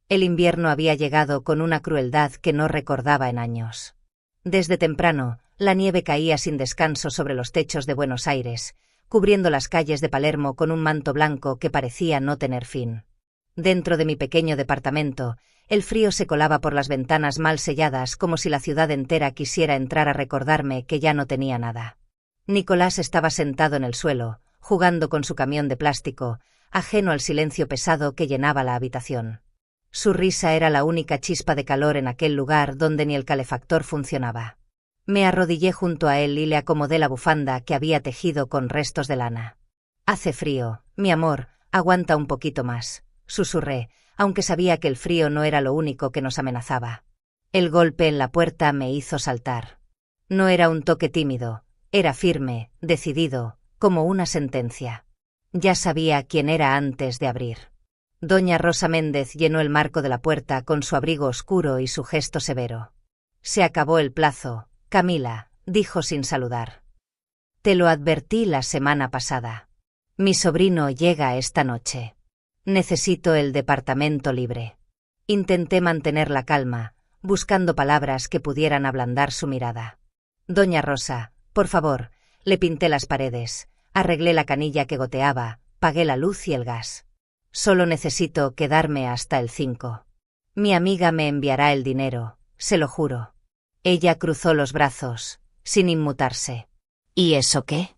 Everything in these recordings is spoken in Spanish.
El invierno había llegado con una crueldad que no recordaba en años. Desde temprano, la nieve caía sin descanso sobre los techos de Buenos Aires, cubriendo las calles de Palermo con un manto blanco que parecía no tener fin. Dentro de mi pequeño departamento, el frío se colaba por las ventanas mal selladas como si la ciudad entera quisiera entrar a recordarme que ya no tenía nada. Nicolás estaba sentado en el suelo, jugando con su camión de plástico, ajeno al silencio pesado que llenaba la habitación. Su risa era la única chispa de calor en aquel lugar donde ni el calefactor funcionaba. Me arrodillé junto a él y le acomodé la bufanda que había tejido con restos de lana. «Hace frío, mi amor, aguanta un poquito más», susurré, aunque sabía que el frío no era lo único que nos amenazaba. El golpe en la puerta me hizo saltar. No era un toque tímido, era firme, decidido, como una sentencia. Ya sabía quién era antes de abrir. Doña Rosa Méndez llenó el marco de la puerta con su abrigo oscuro y su gesto severo. «Se acabó el plazo, Camila», dijo sin saludar. «Te lo advertí la semana pasada. Mi sobrino llega esta noche. Necesito el departamento libre». Intenté mantener la calma, buscando palabras que pudieran ablandar su mirada. «Doña Rosa, por favor», le pinté las paredes, arreglé la canilla que goteaba, pagué la luz y el gas. «Solo necesito quedarme hasta el 5. Mi amiga me enviará el dinero, se lo juro». Ella cruzó los brazos, sin inmutarse. «¿Y eso qué?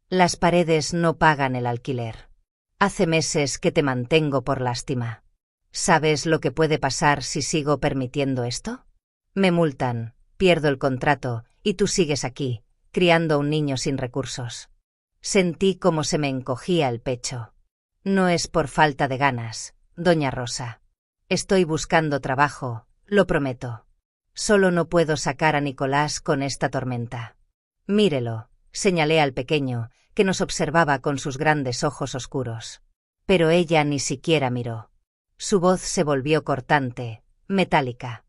Las paredes no pagan el alquiler. Hace meses que te mantengo por lástima. ¿Sabes lo que puede pasar si sigo permitiendo esto? Me multan, pierdo el contrato, y tú sigues aquí, criando a un niño sin recursos». Sentí como se me encogía el pecho. «No es por falta de ganas, doña Rosa. Estoy buscando trabajo, lo prometo. Solo no puedo sacar a Nicolás con esta tormenta. Mírelo», señalé al pequeño, que nos observaba con sus grandes ojos oscuros. Pero ella ni siquiera miró. Su voz se volvió cortante, metálica.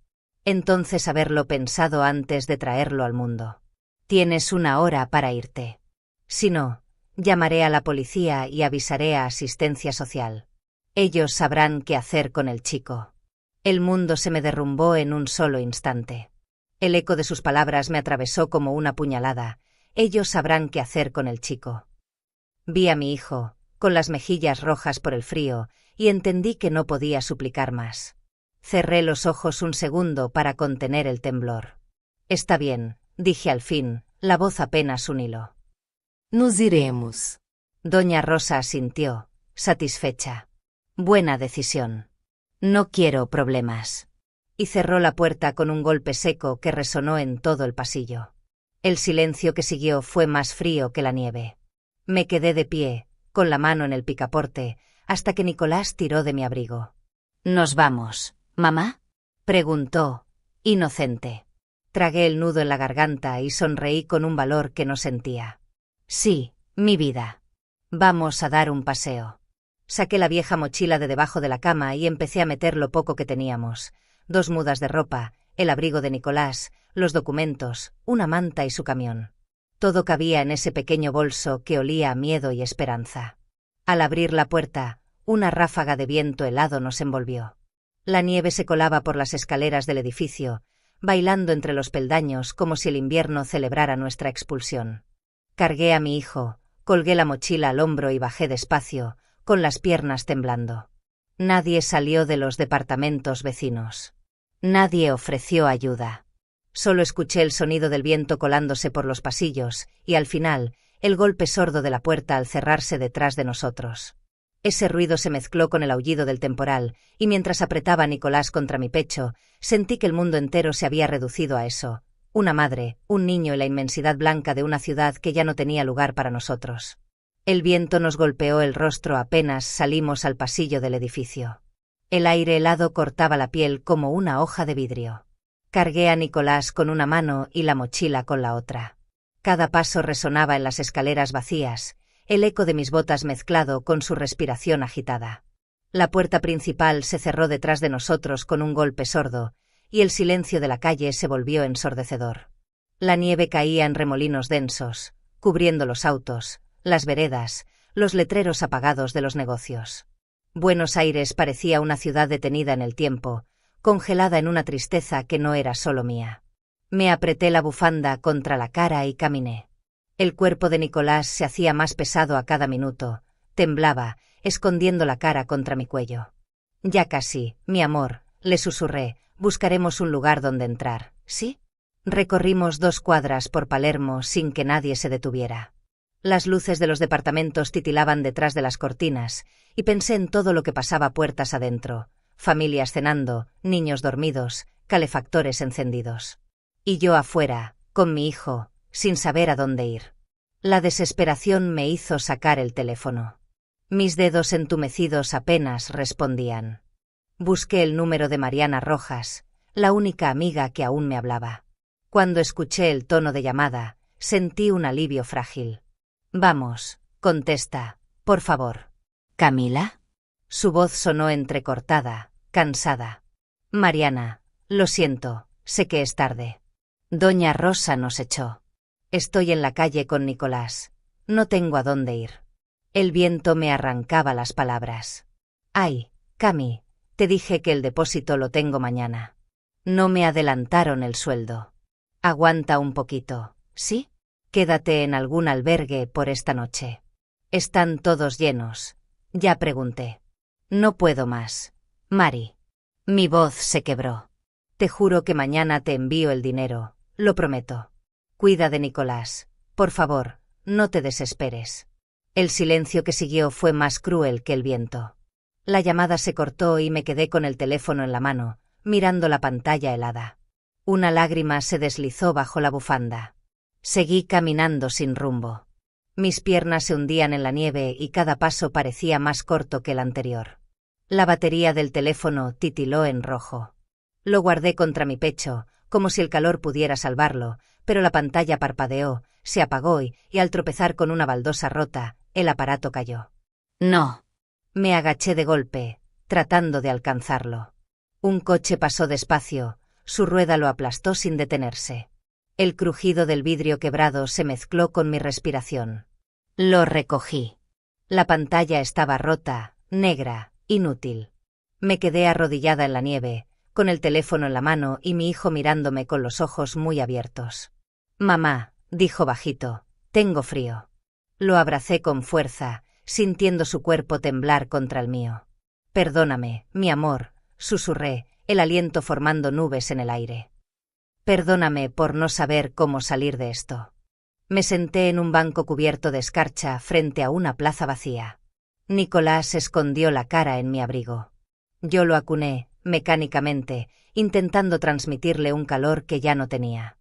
«Entonces haberlo pensado antes de traerlo al mundo. Tienes 1 hora para irte. Si no, llamaré a la policía y avisaré a Asistencia Social. Ellos sabrán qué hacer con el chico». El mundo se me derrumbó en un solo instante. El eco de sus palabras me atravesó como una puñalada. Ellos sabrán qué hacer con el chico. Vi a mi hijo, con las mejillas rojas por el frío, y entendí que no podía suplicar más. Cerré los ojos un segundo para contener el temblor. «Está bien», dije al fin, la voz apenas un hilo. «Nos iremos». Doña Rosa asintió, satisfecha. «Buena decisión. No quiero problemas». Y cerró la puerta con un golpe seco que resonó en todo el pasillo. El silencio que siguió fue más frío que la nieve. Me quedé de pie, con la mano en el picaporte, hasta que Nicolás tiró de mi abrigo. «¿Nos vamos, mamá?», preguntó, inocente. Tragué el nudo en la garganta y sonreí con un valor que no sentía. «Sí, mi vida. Vamos a dar un paseo». Saqué la vieja mochila de debajo de la cama y empecé a meter lo poco que teníamos: 2 mudas de ropa, el abrigo de Nicolás, los documentos, una manta y su camión. Todo cabía en ese pequeño bolso que olía a miedo y esperanza. Al abrir la puerta, una ráfaga de viento helado nos envolvió. La nieve se colaba por las escaleras del edificio, bailando entre los peldaños como si el invierno celebrara nuestra expulsión. Cargué a mi hijo, colgué la mochila al hombro y bajé despacio, con las piernas temblando. Nadie salió de los departamentos vecinos. Nadie ofreció ayuda. Solo escuché el sonido del viento colándose por los pasillos, y al final, el golpe sordo de la puerta al cerrarse detrás de nosotros. Ese ruido se mezcló con el aullido del temporal, y mientras apretaba a Nicolás contra mi pecho, sentí que el mundo entero se había reducido a eso: una madre, un niño y la inmensidad blanca de una ciudad que ya no tenía lugar para nosotros. El viento nos golpeó el rostro apenas salimos al pasillo del edificio. El aire helado cortaba la piel como una hoja de vidrio. Cargué a Nicolás con una mano y la mochila con la otra. Cada paso resonaba en las escaleras vacías, el eco de mis botas mezclado con su respiración agitada. La puerta principal se cerró detrás de nosotros con un golpe sordo, y el silencio de la calle se volvió ensordecedor. La nieve caía en remolinos densos, cubriendo los autos, las veredas, los letreros apagados de los negocios. Buenos Aires parecía una ciudad detenida en el tiempo, congelada en una tristeza que no era solo mía. Me apreté la bufanda contra la cara y caminé. El cuerpo de Nicolás se hacía más pesado a cada minuto, temblaba, escondiendo la cara contra mi cuello. Ya casi, mi amor, le susurré, buscaremos un lugar donde entrar, ¿sí? Recorrimos 2 cuadras por Palermo sin que nadie se detuviera. Las luces de los departamentos titilaban detrás de las cortinas, y pensé en todo lo que pasaba puertas adentro, familias cenando, niños dormidos, calefactores encendidos. Y yo afuera, con mi hijo, sin saber a dónde ir. La desesperación me hizo sacar el teléfono. Mis dedos entumecidos apenas respondían. Busqué el número de Mariana Rojas, la única amiga que aún me hablaba. Cuando escuché el tono de llamada, sentí un alivio frágil. Vamos, contesta, por favor. ¿Camila? Su voz sonó entrecortada, cansada. Mariana, lo siento, sé que es tarde. Doña Rosa nos echó. Estoy en la calle con Nicolás. No tengo a dónde ir. El viento me arrancaba las palabras. Ay, Cami, te dije que el depósito lo tengo mañana. No me adelantaron el sueldo. Aguanta un poquito, ¿sí? Quédate en algún albergue por esta noche. Están todos llenos. Ya pregunté. No puedo más. Mari. Mi voz se quebró. Te juro que mañana te envío el dinero, lo prometo. Cuida de Nicolás. Por favor, no te desesperes. El silencio que siguió fue más cruel que el viento. La llamada se cortó y me quedé con el teléfono en la mano, mirando la pantalla helada. Una lágrima se deslizó bajo la bufanda. Seguí caminando sin rumbo. Mis piernas se hundían en la nieve y cada paso parecía más corto que el anterior. La batería del teléfono titiló en rojo. Lo guardé contra mi pecho, como si el calor pudiera salvarlo, pero la pantalla parpadeó, se apagó y al tropezar con una baldosa rota, el aparato cayó. No. Me agaché de golpe, tratando de alcanzarlo. Un coche pasó despacio, su rueda lo aplastó sin detenerse. El crujido del vidrio quebrado se mezcló con mi respiración. Lo recogí. La pantalla estaba rota, negra, inútil. Me quedé arrodillada en la nieve, con el teléfono en la mano y mi hijo mirándome con los ojos muy abiertos. Mamá, dijo bajito, tengo frío. Lo abracé con fuerza, sintiendo su cuerpo temblar contra el mío. Perdóname, mi amor, susurré, el aliento formando nubes en el aire. Perdóname por no saber cómo salir de esto. Me senté en un banco cubierto de escarcha frente a una plaza vacía. Nicolás escondió la cara en mi abrigo. Yo lo acuné, mecánicamente, intentando transmitirle un calor que ya no tenía.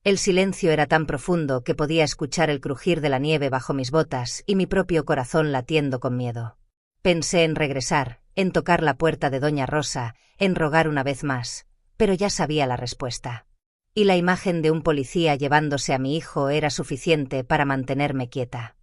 El silencio era tan profundo que podía escuchar el crujir de la nieve bajo mis botas y mi propio corazón latiendo con miedo. Pensé en regresar, en tocar la puerta de Doña Rosa, en rogar una vez más, pero ya sabía la respuesta. Y la imagen de un policía llevándose a mi hijo era suficiente para mantenerme quieta.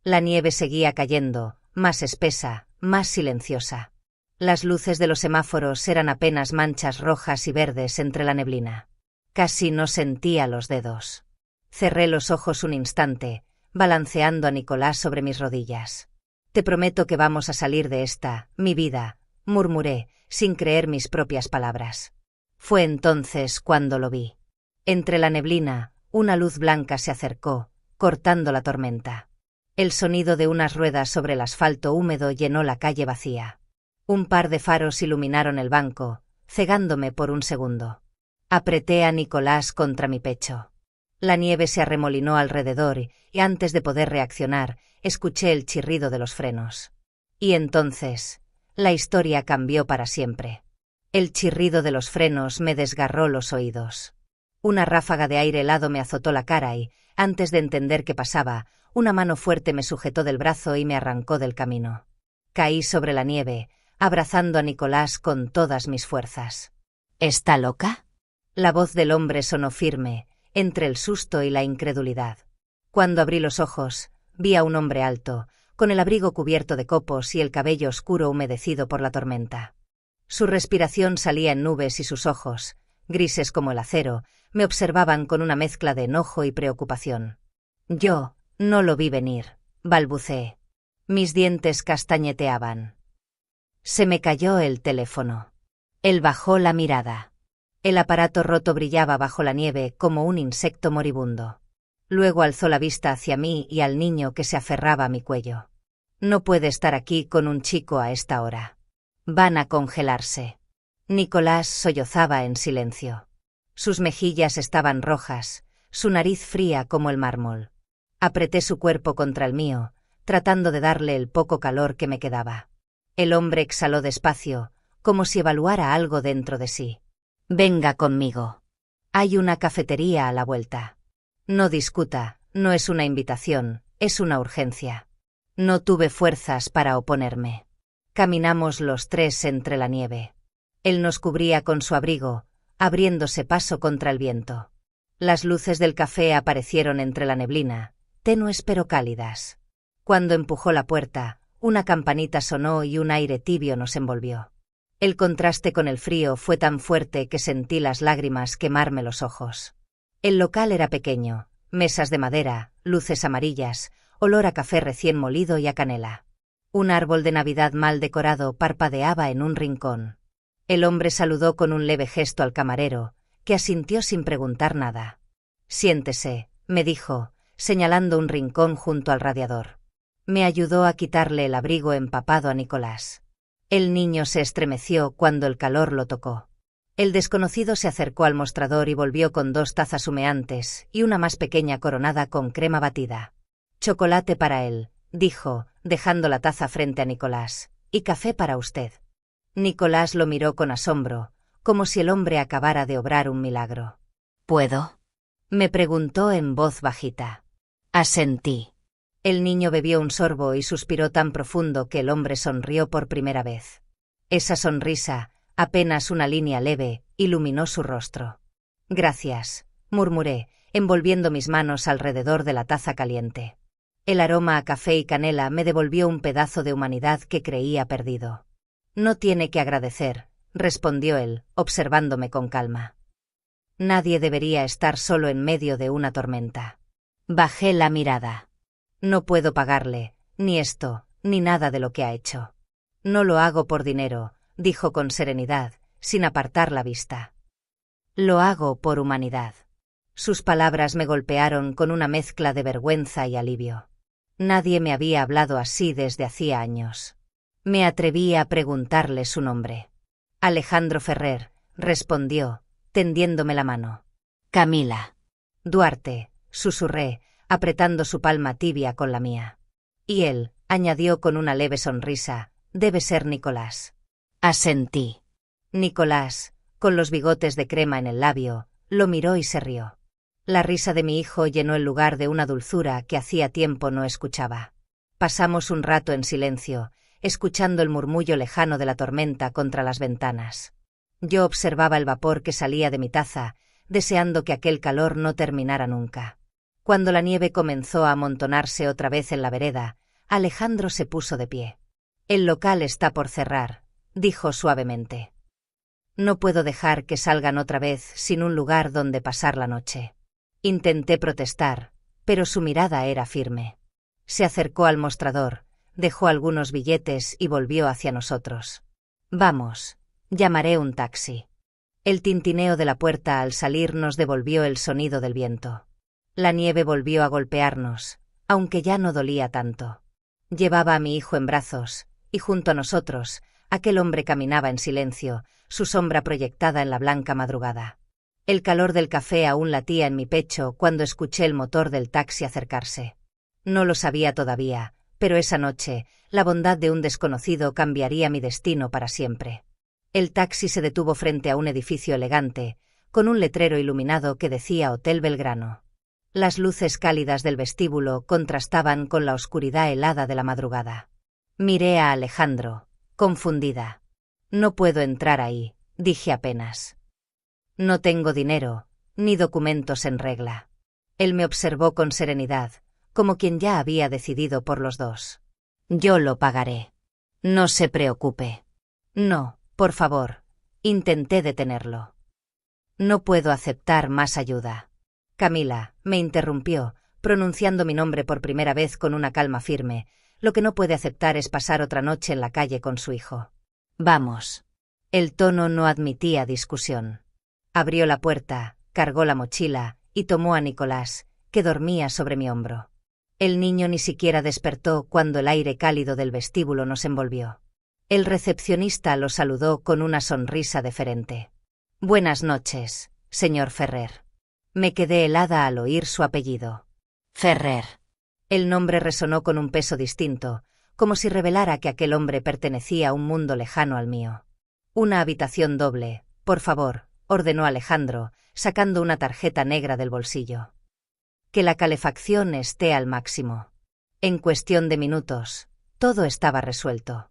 La nieve seguía cayendo, más espesa, más silenciosa. Las luces de los semáforos eran apenas manchas rojas y verdes entre la neblina. Casi no sentía los dedos. Cerré los ojos un instante, balanceando a Nicolás sobre mis rodillas. Te prometo que vamos a salir de esta, mi vida, murmuré, sin creer mis propias palabras. Fue entonces cuando lo vi. Entre la neblina, una luz blanca se acercó, cortando la tormenta. El sonido de unas ruedas sobre el asfalto húmedo llenó la calle vacía. Un par de faros iluminaron el banco, cegándome por un segundo. Apreté a Nicolás contra mi pecho. La nieve se arremolinó alrededor y antes de poder reaccionar, escuché el chirrido de los frenos. Y entonces, la historia cambió para siempre. El chirrido de los frenos me desgarró los oídos. Una ráfaga de aire helado me azotó la cara y, antes de entender qué pasaba, una mano fuerte me sujetó del brazo y me arrancó del camino. Caí sobre la nieve, abrazando a Nicolás con todas mis fuerzas. ¿Está loca? La voz del hombre sonó firme, entre el susto y la incredulidad. Cuando abrí los ojos, vi a un hombre alto, con el abrigo cubierto de copos y el cabello oscuro humedecido por la tormenta. Su respiración salía en nubes y sus ojos, grises como el acero, me observaban con una mezcla de enojo y preocupación. Yo no lo vi venir, balbuceé. Mis dientes castañeteaban. Se me cayó el teléfono. Él bajó la mirada. El aparato roto brillaba bajo la nieve como un insecto moribundo. Luego alzó la vista hacia mí y al niño que se aferraba a mi cuello. No puede estar aquí con un chico a esta hora. Van a congelarse. Nicolás sollozaba en silencio. Sus mejillas estaban rojas, su nariz fría como el mármol. Apreté su cuerpo contra el mío, tratando de darle el poco calor que me quedaba. El hombre exhaló despacio, como si evaluara algo dentro de sí. Venga conmigo. Hay una cafetería a la vuelta. No discuta, no es una invitación, es una urgencia. No tuve fuerzas para oponerme. Caminamos los tres entre la nieve. Él nos cubría con su abrigo, abriéndose paso contra el viento. Las luces del café aparecieron entre la neblina, tenues pero cálidas. Cuando empujó la puerta, una campanita sonó y un aire tibio nos envolvió. El contraste con el frío fue tan fuerte que sentí las lágrimas quemarme los ojos. El local era pequeño, mesas de madera, luces amarillas, olor a café recién molido y a canela. Un árbol de Navidad mal decorado parpadeaba en un rincón. El hombre saludó con un leve gesto al camarero, que asintió sin preguntar nada. Siéntese, me dijo, señalando un rincón junto al radiador. Me ayudó a quitarle el abrigo empapado a Nicolás. El niño se estremeció cuando el calor lo tocó. El desconocido se acercó al mostrador y volvió con 2 tazas humeantes y una más pequeña coronada con crema batida. Chocolate para él, dijo, dejando la taza frente a Nicolás, y café para usted. Nicolás lo miró con asombro, como si el hombre acabara de obrar un milagro. ¿Puedo? Me preguntó en voz bajita. Asentí. El niño bebió un sorbo y suspiró tan profundo que el hombre sonrió por primera vez. Esa sonrisa, apenas una línea leve, iluminó su rostro. Gracias, murmuré, envolviendo mis manos alrededor de la taza caliente. El aroma a café y canela me devolvió un pedazo de humanidad que creía perdido. No tiene que agradecer, respondió él, observándome con calma. Nadie debería estar solo en medio de una tormenta. Bajé la mirada. No puedo pagarle, ni esto, ni nada de lo que ha hecho. No lo hago por dinero, dijo con serenidad, sin apartar la vista. Lo hago por humanidad. Sus palabras me golpearon con una mezcla de vergüenza y alivio. Nadie me había hablado así desde hacía años. Me atreví a preguntarle su nombre. Alejandro Ferrer, respondió, tendiéndome la mano. Camila. Duarte, susurré, apretando su palma tibia con la mía. Y él, añadió con una leve sonrisa, debe ser Nicolás. Asentí. Nicolás, con los bigotes de crema en el labio, lo miró y se rió. La risa de mi hijo llenó el lugar de una dulzura que hacía tiempo no escuchaba. Pasamos un rato en silencio, escuchando el murmullo lejano de la tormenta contra las ventanas. Yo observaba el vapor que salía de mi taza, deseando que aquel calor no terminara nunca. Cuando la nieve comenzó a amontonarse otra vez en la vereda, Alejandro se puso de pie. El local está por cerrar, dijo suavemente. No puedo dejar que salgan otra vez sin un lugar donde pasar la noche. Intenté protestar, pero su mirada era firme. Se acercó al mostrador, dejó algunos billetes y volvió hacia nosotros. Vamos, llamaré un taxi. El tintineo de la puerta al salir nos devolvió el sonido del viento. La nieve volvió a golpearnos, aunque ya no dolía tanto. Llevaba a mi hijo en brazos, y junto a nosotros, aquel hombre caminaba en silencio, su sombra proyectada en la blanca madrugada. El calor del café aún latía en mi pecho cuando escuché el motor del taxi acercarse. No lo sabía todavía, pero esa noche, la bondad de un desconocido cambiaría mi destino para siempre. El taxi se detuvo frente a un edificio elegante, con un letrero iluminado que decía Hotel Belgrano. Las luces cálidas del vestíbulo contrastaban con la oscuridad helada de la madrugada. Miré a Alejandro, confundida. No puedo entrar ahí, dije apenas. No tengo dinero, ni documentos en regla. Él me observó con serenidad, como quien ya había decidido por los dos. Yo lo pagaré. No se preocupe. No, por favor. Intenté detenerlo. No puedo aceptar más ayuda. Camila, me interrumpió, pronunciando mi nombre por primera vez con una calma firme. Lo que no puede aceptar es pasar otra noche en la calle con su hijo. Vamos. El tono no admitía discusión. Abrió la puerta, cargó la mochila y tomó a Nicolás, que dormía sobre mi hombro. El niño ni siquiera despertó cuando el aire cálido del vestíbulo nos envolvió. El recepcionista lo saludó con una sonrisa deferente. «Buenas noches, señor Ferrer». Me quedé helada al oír su apellido. Ferrer. El nombre resonó con un peso distinto, como si revelara que aquel hombre pertenecía a un mundo lejano al mío. «Una habitación doble, por favor», ordenó Alejandro, sacando una tarjeta negra del bolsillo. «Que la calefacción esté al máximo». En cuestión de minutos, todo estaba resuelto.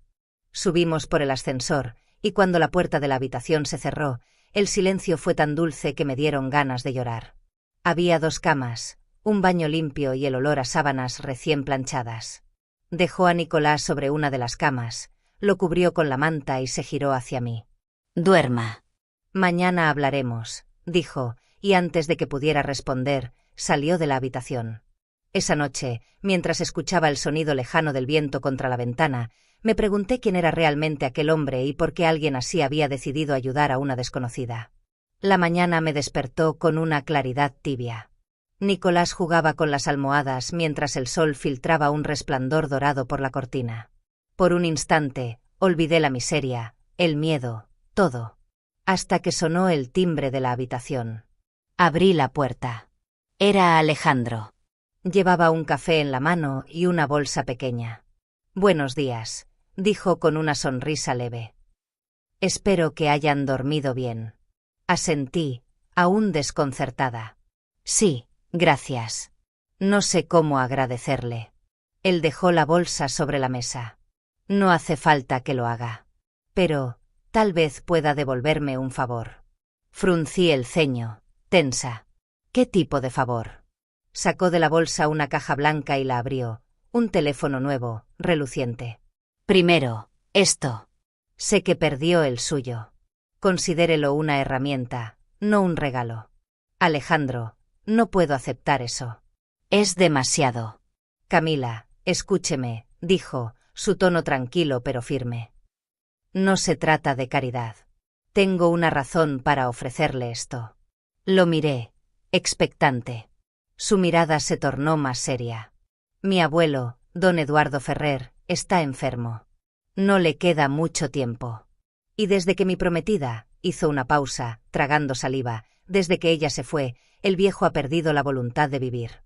Subimos por el ascensor, y cuando la puerta de la habitación se cerró, el silencio fue tan dulce que me dieron ganas de llorar. Había 2 camas, un baño limpio y el olor a sábanas recién planchadas. Dejó a Nicolás sobre una de las camas, lo cubrió con la manta y se giró hacia mí. Duerma. «Mañana hablaremos», dijo, y antes de que pudiera responder, salió de la habitación. Esa noche, mientras escuchaba el sonido lejano del viento contra la ventana, me pregunté quién era realmente aquel hombre y por qué alguien así había decidido ayudar a una desconocida. La mañana me despertó con una claridad tibia. Nicolás jugaba con las almohadas mientras el sol filtraba un resplandor dorado por la cortina. Por un instante, olvidé la miseria, el miedo, todo. Hasta que sonó el timbre de la habitación. Abrí la puerta. Era Alejandro. Llevaba un café en la mano y una bolsa pequeña. «Buenos días», dijo con una sonrisa leve. «Espero que hayan dormido bien». Asentí, aún desconcertada. Sí, gracias. No sé cómo agradecerle. Él dejó la bolsa sobre la mesa. «No hace falta que lo haga. Pero tal vez pueda devolverme un favor». Fruncí el ceño, tensa. «¿Qué tipo de favor?» Sacó de la bolsa una caja blanca y la abrió. Un teléfono nuevo, reluciente. Primero, esto. Sé que perdió el suyo. Considérelo una herramienta, no un regalo. Alejandro, no puedo aceptar eso. Es demasiado. Camila, escúcheme, dijo, su tono tranquilo pero firme. No se trata de caridad. Tengo una razón para ofrecerle esto. Lo miré, expectante. Su mirada se tornó más seria. Mi abuelo, don Eduardo Ferrer, está enfermo. No le queda mucho tiempo. Y desde que mi prometida hizo una pausa, tragando saliva, desde que ella se fue, el viejo ha perdido la voluntad de vivir.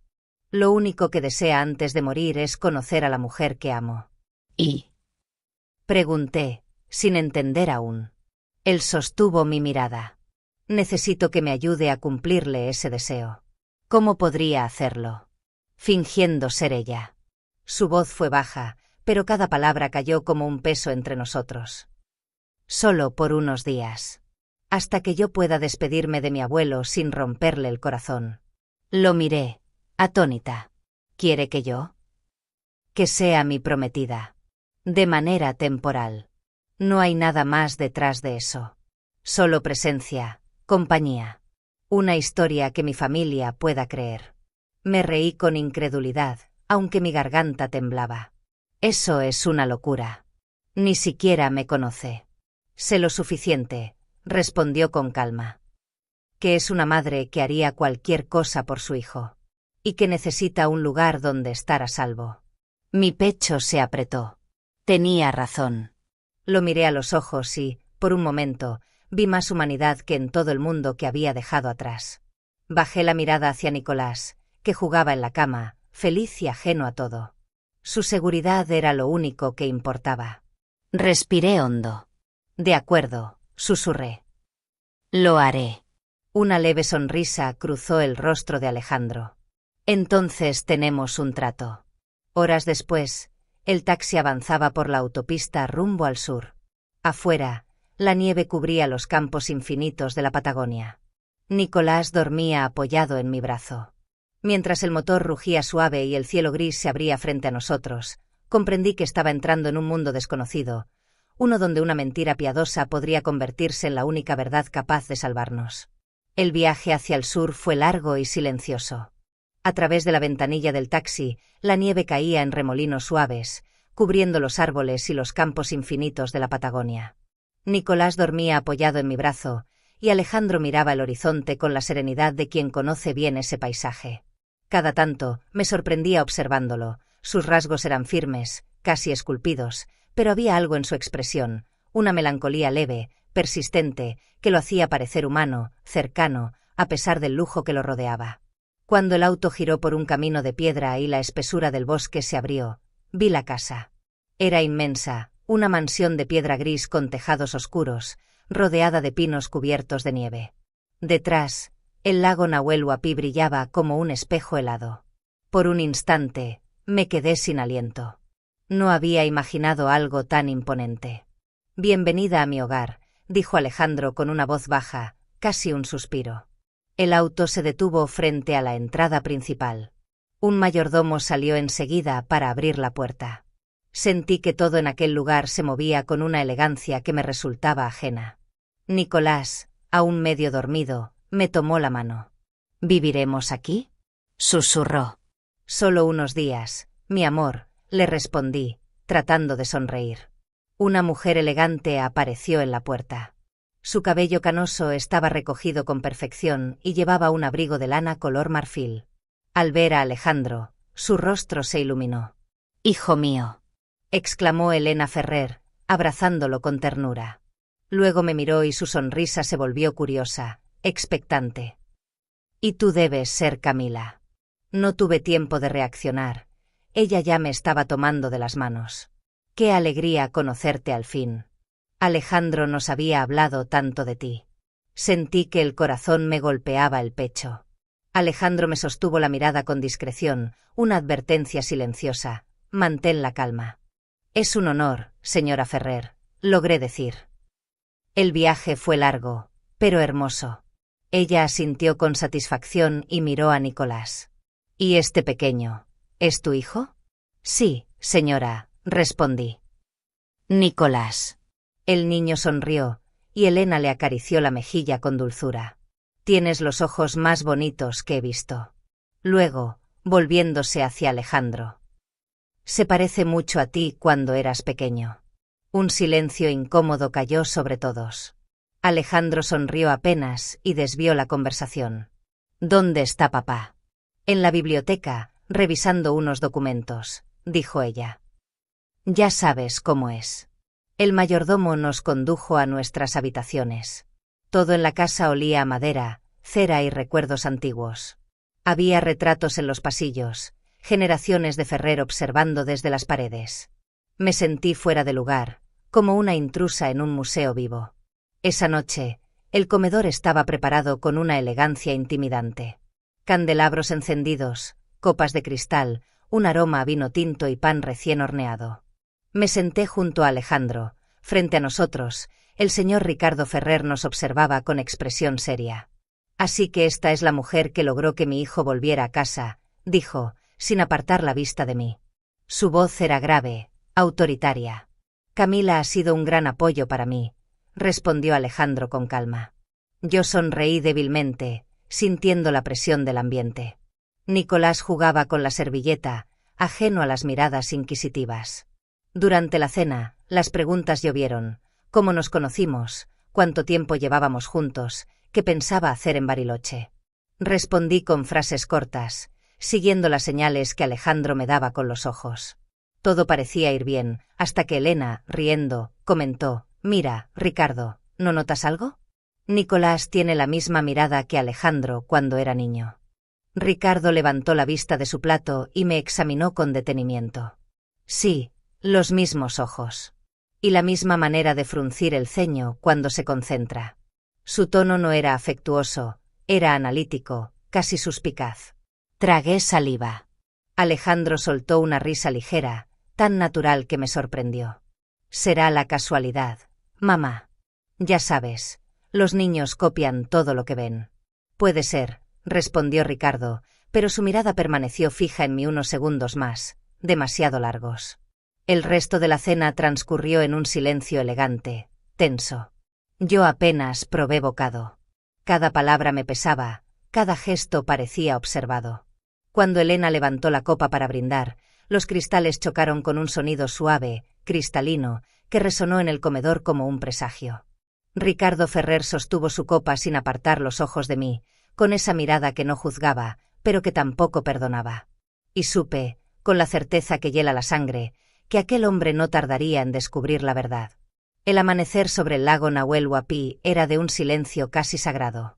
Lo único que desea antes de morir es conocer a la mujer que amo. ¿Y? Pregunté, sin entender aún. Él sostuvo mi mirada. Necesito que me ayude a cumplirle ese deseo. ¿Cómo podría hacerlo? Fingiendo ser ella. Su voz fue baja, pero cada palabra cayó como un peso entre nosotros. Solo por unos días. Hasta que yo pueda despedirme de mi abuelo sin romperle el corazón. Lo miré, atónita. ¿Quiere que yo? Que sea mi prometida. De manera temporal. No hay nada más detrás de eso. Solo presencia, compañía. Una historia que mi familia pueda creer. Me reí con incredulidad, aunque mi garganta temblaba. Eso es una locura. Ni siquiera me conoce. Sé lo suficiente, respondió con calma. Que es una madre que haría cualquier cosa por su hijo. Y que necesita un lugar donde estar a salvo. Mi pecho se apretó. Tenía razón. Lo miré a los ojos y, por un momento, vi más humanidad que en todo el mundo que había dejado atrás. Bajé la mirada hacia Nicolás, que jugaba en la cama, feliz y ajeno a todo. Su seguridad era lo único que importaba. Respiré hondo. De acuerdo, susurré. Lo haré. Una leve sonrisa cruzó el rostro de Alejandro. Entonces tenemos un trato. Horas después, el taxi avanzaba por la autopista rumbo al sur. Afuera, la nieve cubría los campos infinitos de la Patagonia. Nicolás dormía apoyado en mi brazo. Mientras el motor rugía suave y el cielo gris se abría frente a nosotros, comprendí que estaba entrando en un mundo desconocido, uno donde una mentira piadosa podría convertirse en la única verdad capaz de salvarnos. El viaje hacia el sur fue largo y silencioso. A través de la ventanilla del taxi, la nieve caía en remolinos suaves, cubriendo los árboles y los campos infinitos de la Patagonia. Nicolás dormía apoyado en mi brazo, y Alejandro miraba el horizonte con la serenidad de quien conoce bien ese paisaje. Cada tanto, me sorprendía observándolo. Sus rasgos eran firmes, casi esculpidos, pero había algo en su expresión, una melancolía leve, persistente, que lo hacía parecer humano, cercano, a pesar del lujo que lo rodeaba. Cuando el auto giró por un camino de piedra y la espesura del bosque se abrió, vi la casa. Era inmensa, una mansión de piedra gris con tejados oscuros, rodeada de pinos cubiertos de nieve. Detrás, el lago Nahuel Huapi brillaba como un espejo helado. Por un instante, me quedé sin aliento. No había imaginado algo tan imponente. «Bienvenida a mi hogar», dijo Alejandro con una voz baja, casi un suspiro. El auto se detuvo frente a la entrada principal. Un mayordomo salió enseguida para abrir la puerta. Sentí que todo en aquel lugar se movía con una elegancia que me resultaba ajena. Nicolás, aún medio dormido, me tomó la mano. ¿Viviremos aquí?, susurró. «Solo unos días, mi amor», le respondí, tratando de sonreír. Una mujer elegante apareció en la puerta. Su cabello canoso estaba recogido con perfección y llevaba un abrigo de lana color marfil. Al ver a Alejandro, su rostro se iluminó. «Hijo mío», exclamó Elena Ferrer, abrazándolo con ternura. Luego me miró y su sonrisa se volvió curiosa, expectante. «Y tú debes ser Camila». No tuve tiempo de reaccionar. Ella ya me estaba tomando de las manos. «Qué alegría conocerte al fin. Alejandro nos había hablado tanto de ti». Sentí que el corazón me golpeaba el pecho. Alejandro me sostuvo la mirada con discreción, una advertencia silenciosa. «Mantén la calma». «Es un honor, señora Ferrer», logré decir. El viaje fue largo, pero hermoso. Ella asintió con satisfacción y miró a Nicolás. «¿Y este pequeño, es tu hijo?». «Sí, señora», respondí. «Nicolás». El niño sonrió, y Elena le acarició la mejilla con dulzura. «Tienes los ojos más bonitos que he visto». Luego, volviéndose hacia Alejandro. «Se parece mucho a ti cuando eras pequeño». Un silencio incómodo cayó sobre todos. Alejandro sonrió apenas y desvió la conversación. «¿Dónde está papá?». «En la biblioteca, revisando unos documentos», dijo ella. «Ya sabes cómo es». El mayordomo nos condujo a nuestras habitaciones. Todo en la casa olía a madera, cera y recuerdos antiguos. Había retratos en los pasillos, generaciones de Ferrer observando desde las paredes. Me sentí fuera de lugar, como una intrusa en un museo vivo. Esa noche, el comedor estaba preparado con una elegancia intimidante. Candelabros encendidos, copas de cristal, un aroma a vino tinto y pan recién horneado. Me senté junto a Alejandro. Frente a nosotros, el señor Ricardo Ferrer nos observaba con expresión seria. «Así que esta es la mujer que logró que mi hijo volviera a casa», dijo, sin apartar la vista de mí. Su voz era grave, autoritaria. «Camila ha sido un gran apoyo para mí», respondió Alejandro con calma. Yo sonreí débilmente, sintiendo la presión del ambiente. Nicolás jugaba con la servilleta, ajeno a las miradas inquisitivas. Durante la cena, las preguntas llovieron. ¿Cómo nos conocimos? ¿Cuánto tiempo llevábamos juntos? ¿Qué pensaba hacer en Bariloche? Respondí con frases cortas, siguiendo las señales que Alejandro me daba con los ojos. Todo parecía ir bien, hasta que Elena, riendo, comentó: «Mira, Ricardo, ¿no notas algo?». Nicolás tiene la misma mirada que Alejandro cuando era niño. Ricardo levantó la vista de su plato y me examinó con detenimiento. Sí, los mismos ojos. Y la misma manera de fruncir el ceño cuando se concentra. Su tono no era afectuoso, era analítico, casi suspicaz. Tragué saliva. Alejandro soltó una risa ligera, tan natural que me sorprendió. «Será la casualidad, mamá. Ya sabes, los niños copian todo lo que ven». «Puede ser», respondió Ricardo, pero su mirada permaneció fija en mí unos segundos más, demasiado largos. El resto de la cena transcurrió en un silencio elegante, tenso. Yo apenas probé bocado. Cada palabra me pesaba, cada gesto parecía observado. Cuando Elena levantó la copa para brindar, los cristales chocaron con un sonido suave, cristalino, que resonó en el comedor como un presagio. Ricardo Ferrer sostuvo su copa sin apartar los ojos de mí, con esa mirada que no juzgaba, pero que tampoco perdonaba. Y supe, con la certeza que hiela la sangre, que aquel hombre no tardaría en descubrir la verdad. El amanecer sobre el lago Nahuel Huapi era de un silencio casi sagrado.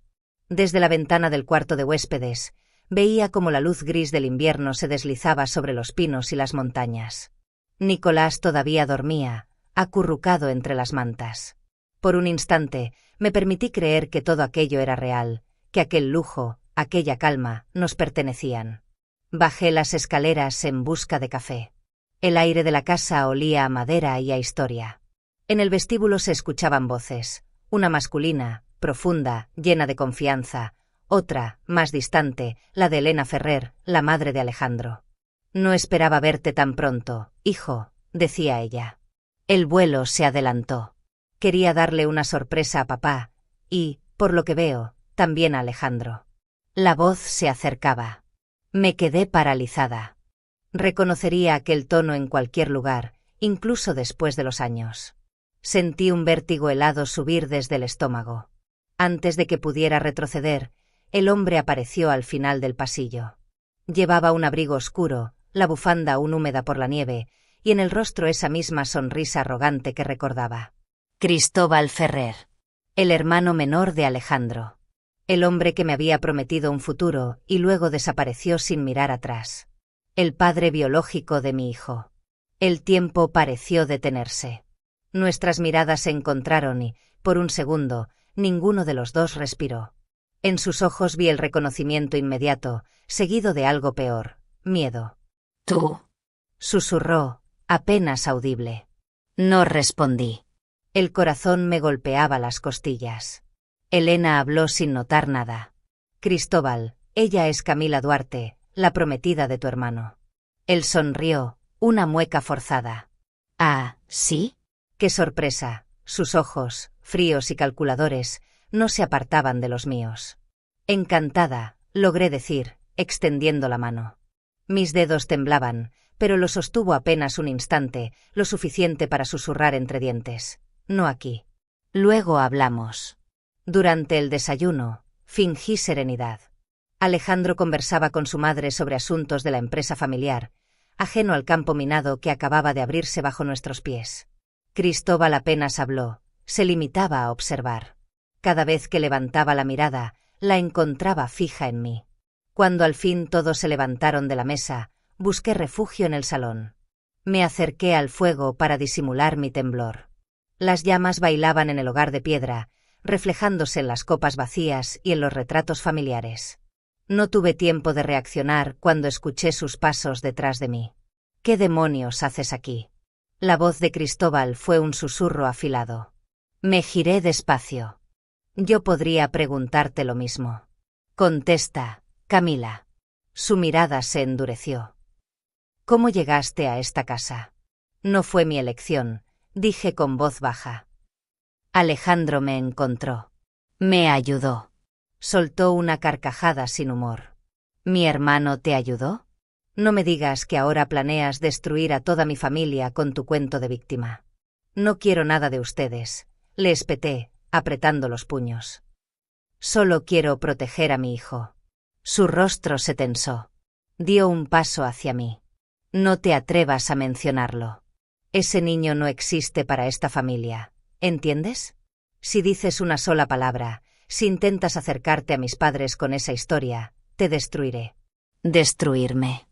Desde la ventana del cuarto de huéspedes, veía cómo la luz gris del invierno se deslizaba sobre los pinos y las montañas. Nicolás todavía dormía, acurrucado entre las mantas. Por un instante, me permití creer que todo aquello era real, que aquel lujo, aquella calma, nos pertenecían. Bajé las escaleras en busca de café. El aire de la casa olía a madera y a historia. En el vestíbulo se escuchaban voces, una masculina, profunda, llena de confianza, otra, más distante, la de Elena Ferrer, la madre de Alejandro. «No esperaba verte tan pronto, hijo», decía ella. El vuelo se adelantó. Quería darle una sorpresa a papá, y, por lo que veo, también a Alejandro. La voz se acercaba. Me quedé paralizada. Reconocería aquel tono en cualquier lugar, incluso después de los años. Sentí un vértigo helado subir desde el estómago. Antes de que pudiera retroceder, el hombre apareció al final del pasillo. Llevaba un abrigo oscuro, la bufanda aún húmeda por la nieve, y en el rostro esa misma sonrisa arrogante que recordaba. Cristóbal Ferrer. El hermano menor de Alejandro. El hombre que me había prometido un futuro y luego desapareció sin mirar atrás. El padre biológico de mi hijo. El tiempo pareció detenerse. Nuestras miradas se encontraron y, por un segundo, ninguno de los dos respiró. En sus ojos vi el reconocimiento inmediato, seguido de algo peor, miedo. «Tú», susurró, apenas audible. No respondí. El corazón me golpeaba las costillas. Elena habló sin notar nada. Cristóbal, ella es Camila Duarte, la prometida de tu hermano. Él sonrió, una mueca forzada. «Ah, ¿sí?» ¡Qué sorpresa! Sus ojos, fríos y calculadores, no se apartaban de los míos. Encantada, logré decir, extendiendo la mano. Mis dedos temblaban, pero lo sostuvo apenas un instante, lo suficiente para susurrar entre dientes. No aquí. Luego hablamos. Durante el desayuno, fingí serenidad. Alejandro conversaba con su madre sobre asuntos de la empresa familiar, ajeno al campo minado que acababa de abrirse bajo nuestros pies. Cristóbal apenas habló, se limitaba a observar. Cada vez que levantaba la mirada, la encontraba fija en mí. Cuando al fin todos se levantaron de la mesa, busqué refugio en el salón. Me acerqué al fuego para disimular mi temblor. Las llamas bailaban en el hogar de piedra, reflejándose en las copas vacías y en los retratos familiares. No tuve tiempo de reaccionar cuando escuché sus pasos detrás de mí. ¿Qué demonios haces aquí? La voz de Cristóbal fue un susurro afilado. Me giré despacio. Yo podría preguntarte lo mismo. Contesta, Camila. Su mirada se endureció. ¿Cómo llegaste a esta casa? No fue mi elección, dije con voz baja. Alejandro me encontró. Me ayudó. Soltó una carcajada sin humor. ¿Mi hermano te ayudó? No me digas que ahora planeas destruir a toda mi familia con tu cuento de víctima. No quiero nada de ustedes, le espeté, apretando los puños. Solo quiero proteger a mi hijo. Su rostro se tensó. Dio un paso hacia mí. No te atrevas a mencionarlo. Ese niño no existe para esta familia, ¿entiendes? Si dices una sola palabra, si intentas acercarte a mis padres con esa historia, te destruiré. ¿Destruirme?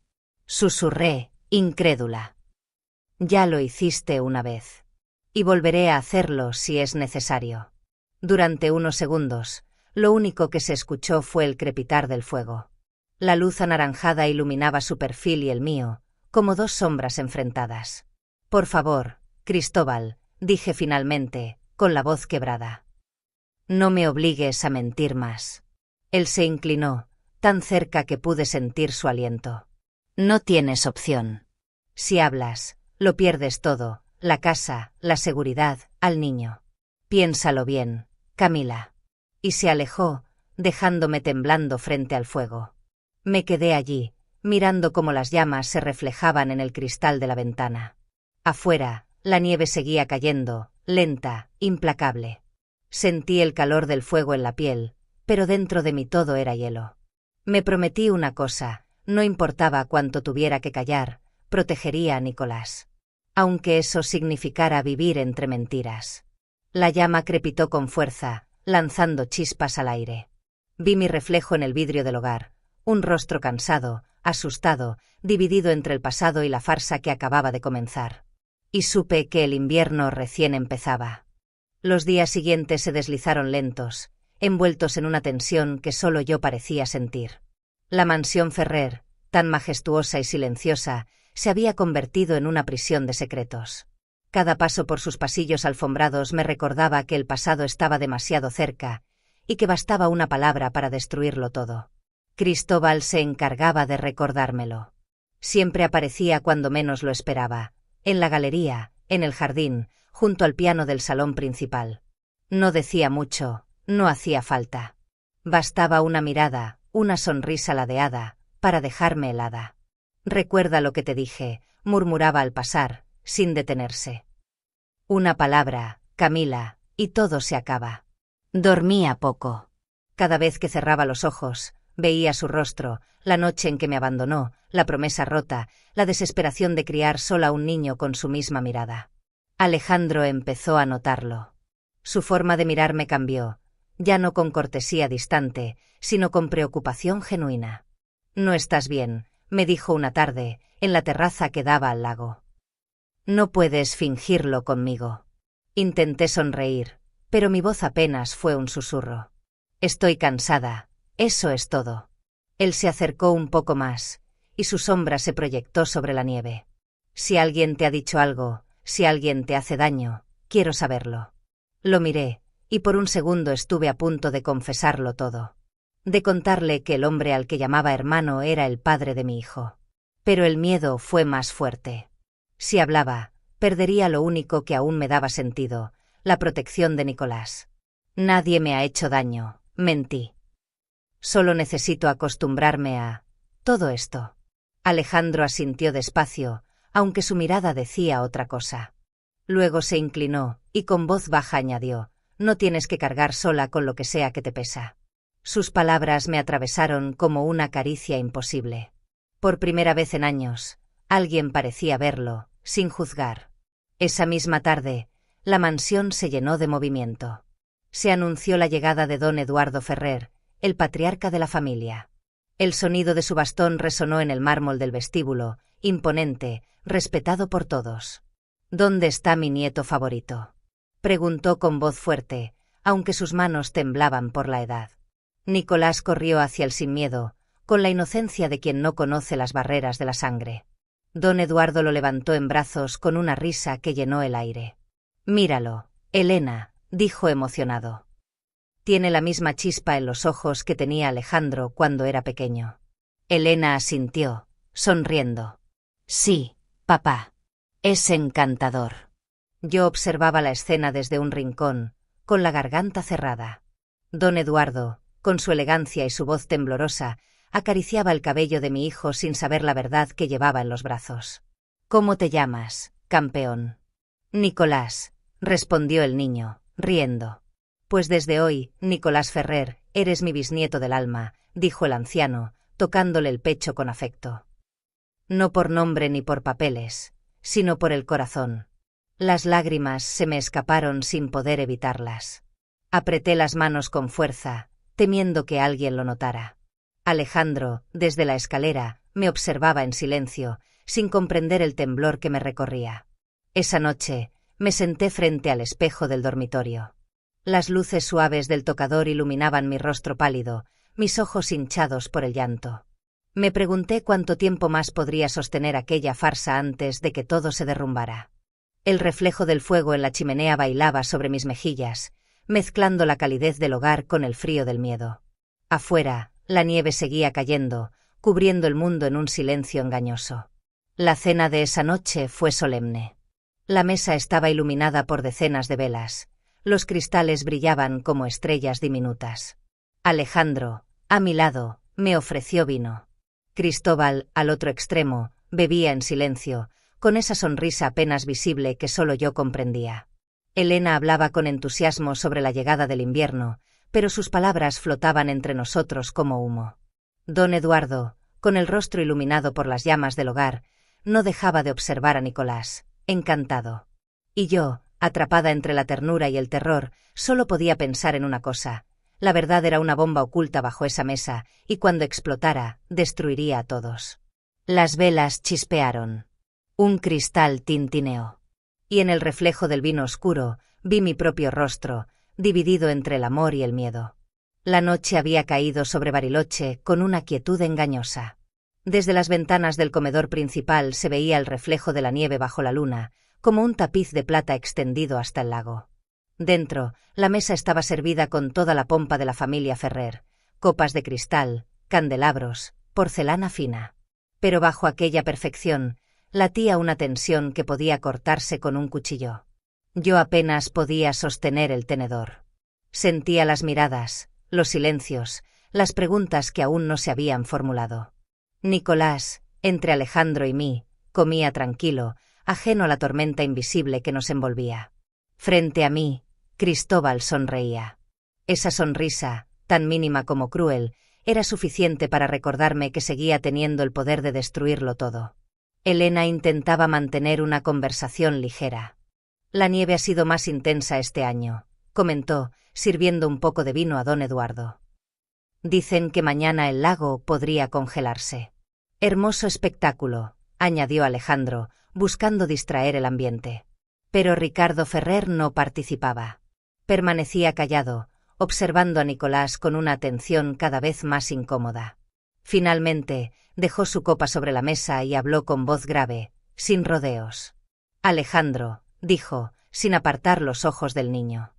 Susurré, incrédula. Ya lo hiciste una vez. Y volveré a hacerlo si es necesario. Durante unos segundos, lo único que se escuchó fue el crepitar del fuego. La luz anaranjada iluminaba su perfil y el mío, como dos sombras enfrentadas. Por favor, Cristóbal, dije finalmente, con la voz quebrada. No me obligues a mentir más. Él se inclinó, tan cerca que pude sentir su aliento. No tienes opción. Si hablas, lo pierdes todo, la casa, la seguridad, al niño. Piénsalo bien, Camila. Y se alejó, dejándome temblando frente al fuego. Me quedé allí, mirando cómo las llamas se reflejaban en el cristal de la ventana. Afuera, La nieve seguía cayendo, lenta, implacable. Sentí el calor del fuego en la piel, pero dentro de mí todo era hielo. Me prometí una cosa, no importaba cuánto tuviera que callar, protegería a Nicolás. Aunque eso significara vivir entre mentiras. La llama crepitó con fuerza, lanzando chispas al aire. Vi mi reflejo en el vidrio del hogar, un rostro cansado, asustado, dividido entre el pasado y la farsa que acababa de comenzar. Y supe que el invierno recién empezaba. Los días siguientes se deslizaron lentos, envueltos en una tensión que solo yo parecía sentir. La mansión Ferrer, tan majestuosa y silenciosa, se había convertido en una prisión de secretos. Cada paso por sus pasillos alfombrados me recordaba que el pasado estaba demasiado cerca, y que bastaba una palabra para destruirlo todo. Cristóbal se encargaba de recordármelo. Siempre aparecía cuando menos lo esperaba, en la galería, en el jardín, junto al piano del salón principal. No decía mucho, no hacía falta. Bastaba una mirada, una sonrisa ladeada, para dejarme helada. «Recuerda lo que te dije», murmuraba al pasar, sin detenerse. «Una palabra, Camila, y todo se acaba». Dormía poco. Cada vez que cerraba los ojos, veía su rostro, la noche en que me abandonó, la promesa rota, la desesperación de criar sola a un niño con su misma mirada. Alejandro empezó a notarlo. Su forma de mirarme cambió, ya no con cortesía distante, sino con preocupación genuina. «No estás bien», me dijo una tarde, en la terraza que daba al lago. «No puedes fingirlo conmigo». Intenté sonreír, pero mi voz apenas fue un susurro. «Estoy cansada, eso es todo». Él se acercó un poco más, y su sombra se proyectó sobre la nieve. «Si alguien te ha dicho algo, si alguien te hace daño, quiero saberlo». Lo miré, y por un segundo estuve a punto de confesarlo todo. De contarle que el hombre al que llamaba hermano era el padre de mi hijo. Pero el miedo fue más fuerte. Si hablaba, perdería lo único que aún me daba sentido, la protección de Nicolás. «Nadie me ha hecho daño», mentí. «Solo necesito acostumbrarme a todo esto». Alejandro asintió despacio, aunque su mirada decía otra cosa. Luego se inclinó, y con voz baja añadió: «No tienes que cargar sola con lo que sea que te pesa». Sus palabras me atravesaron como una caricia imposible. Por primera vez en años, alguien parecía verlo, sin juzgar. Esa misma tarde, la mansión se llenó de movimiento. Se anunció la llegada de don Eduardo Ferrer, el patriarca de la familia. El sonido de su bastón resonó en el mármol del vestíbulo, imponente, respetado por todos. «¿Dónde está mi nieto favorito?», preguntó con voz fuerte, aunque sus manos temblaban por la edad. Nicolás corrió hacia él sin miedo, con la inocencia de quien no conoce las barreras de la sangre. Don Eduardo lo levantó en brazos con una risa que llenó el aire. «Míralo, Elena», dijo emocionado. «Tiene la misma chispa en los ojos que tenía Alejandro cuando era pequeño». Elena asintió, sonriendo. «Sí, papá. Es encantador». Yo observaba la escena desde un rincón, con la garganta cerrada. Don Eduardo, con su elegancia y su voz temblorosa, acariciaba el cabello de mi hijo sin saber la verdad que llevaba en los brazos. «¿Cómo te llamas, campeón?» «Nicolás», respondió el niño, riendo. «Pues desde hoy, Nicolás Ferrer, eres mi bisnieto del alma», dijo el anciano, tocándole el pecho con afecto. «No por nombre ni por papeles, sino por el corazón». Las lágrimas se me escaparon sin poder evitarlas. Apreté las manos con fuerza, temiendo que alguien lo notara. Alejandro, desde la escalera, me observaba en silencio, sin comprender el temblor que me recorría. Esa noche, me senté frente al espejo del dormitorio. Las luces suaves del tocador iluminaban mi rostro pálido, mis ojos hinchados por el llanto. Me pregunté cuánto tiempo más podría sostener aquella farsa antes de que todo se derrumbara. El reflejo del fuego en la chimenea bailaba sobre mis mejillas, mezclando la calidez del hogar con el frío del miedo. Afuera, la nieve seguía cayendo, cubriendo el mundo en un silencio engañoso. La cena de esa noche fue solemne. La mesa estaba iluminada por decenas de velas. Los cristales brillaban como estrellas diminutas. Alejandro, a mi lado, me ofreció vino. Cristóbal, al otro extremo, bebía en silencio, con esa sonrisa apenas visible que solo yo comprendía. Elena hablaba con entusiasmo sobre la llegada del invierno, pero sus palabras flotaban entre nosotros como humo. Don Eduardo, con el rostro iluminado por las llamas del hogar, no dejaba de observar a Nicolás, encantado. Y yo, atrapada entre la ternura y el terror, solo podía pensar en una cosa: la verdad era una bomba oculta bajo esa mesa, y cuando explotara, destruiría a todos. Las velas chispearon. Un cristal tintineó. Y en el reflejo del vino oscuro, vi mi propio rostro, dividido entre el amor y el miedo. La noche había caído sobre Bariloche con una quietud engañosa. Desde las ventanas del comedor principal se veía el reflejo de la nieve bajo la luna, como un tapiz de plata extendido hasta el lago. Dentro, la mesa estaba servida con toda la pompa de la familia Ferrer: copas de cristal, candelabros, porcelana fina. Pero bajo aquella perfección, latía una tensión que podía cortarse con un cuchillo. Yo apenas podía sostener el tenedor. Sentía las miradas, los silencios, las preguntas que aún no se habían formulado. Nicolás, entre Alejandro y mí, comía tranquilo, ajeno a la tormenta invisible que nos envolvía. Frente a mí, Cristóbal sonreía. Esa sonrisa, tan mínima como cruel, era suficiente para recordarme que seguía teniendo el poder de destruirlo todo. Elena intentaba mantener una conversación ligera. La nieve ha sido más intensa este año, comentó, sirviendo un poco de vino a don Eduardo. Dicen que mañana el lago podría congelarse. Hermoso espectáculo, añadió Alejandro, buscando distraer el ambiente. Pero Ricardo Ferrer no participaba. Permanecía callado, observando a Nicolás con una atención cada vez más incómoda. Finalmente, dejó su copa sobre la mesa y habló con voz grave, sin rodeos. Alejandro, dijo, sin apartar los ojos del niño.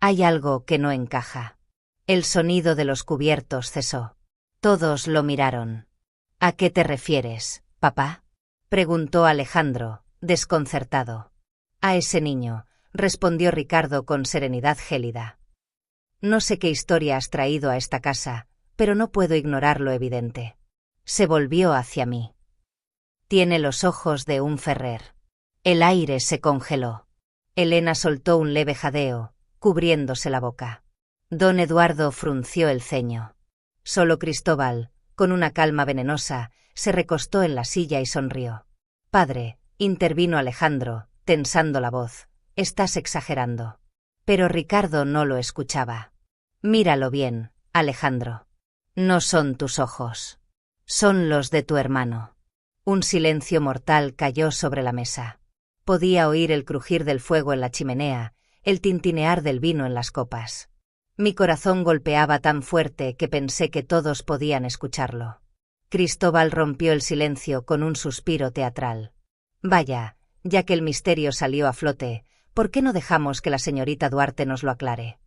Hay algo que no encaja. El sonido de los cubiertos cesó. Todos lo miraron. ¿A qué te refieres, papá?, preguntó Alejandro, desconcertado. A ese niño, respondió Ricardo con serenidad gélida. No sé qué historia has traído a esta casa, pero no puedo ignorar lo evidente. Se volvió hacia mí. Tiene los ojos de un Ferrer. El aire se congeló. Elena soltó un leve jadeo, cubriéndose la boca. Don Eduardo frunció el ceño. Solo Cristóbal, con una calma venenosa, se recostó en la silla y sonrió. Padre, intervino Alejandro, tensando la voz, estás exagerando. Pero Ricardo no lo escuchaba. Míralo bien, Alejandro. No son tus ojos. Son los de tu hermano. Un silencio mortal cayó sobre la mesa. Podía oír el crujir del fuego en la chimenea, el tintinear del vino en las copas. Mi corazón golpeaba tan fuerte que pensé que todos podían escucharlo. Cristóbal rompió el silencio con un suspiro teatral. Vaya, ya que el misterio salió a flote, ¿por qué no dejamos que la señorita Duarte nos lo aclare?,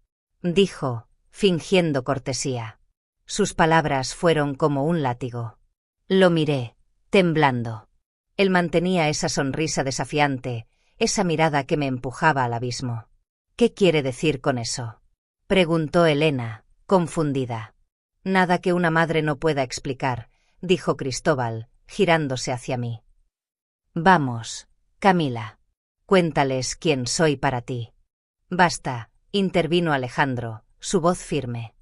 dijo, fingiendo cortesía. Sus palabras fueron como un látigo. Lo miré, temblando. Él mantenía esa sonrisa desafiante, esa mirada que me empujaba al abismo. ¿Qué quiere decir con eso?, preguntó Elena, confundida. Nada que una madre no pueda explicar, dijo Cristóbal, girándose hacia mí. Vamos, Camila. Cuéntales quién soy para ti. Basta, intervino Alejandro, su voz firme.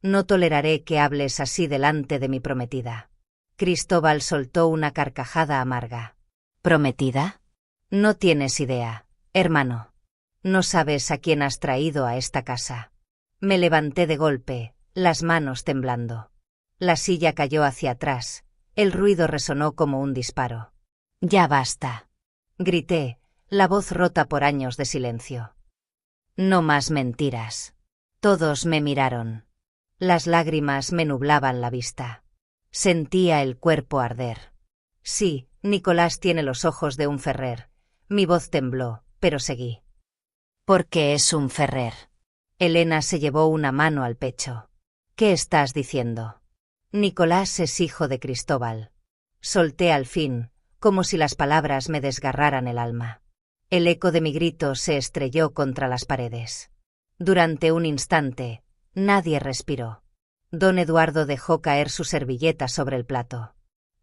No toleraré que hables así delante de mi prometida. Cristóbal soltó una carcajada amarga. ¿Prometida? No tienes idea, hermano. No sabes a quién has traído a esta casa. Me levanté de golpe, las manos temblando. La silla cayó hacia atrás, el ruido resonó como un disparo. Ya basta, grité, la voz rota por años de silencio. No más mentiras. Todos me miraron. Las lágrimas me nublaban la vista. Sentía el cuerpo arder. Sí, Nicolás tiene los ojos de un Ferrer. Mi voz tembló, pero seguí. Porque es un Ferrer. Elena se llevó una mano al pecho. ¿Qué estás diciendo? Nicolás es hijo de Cristóbal. Solté al fin, como si las palabras me desgarraran el alma. El eco de mi grito se estrelló contra las paredes. Durante un instante, nadie respiró. Don Eduardo dejó caer su servilleta sobre el plato.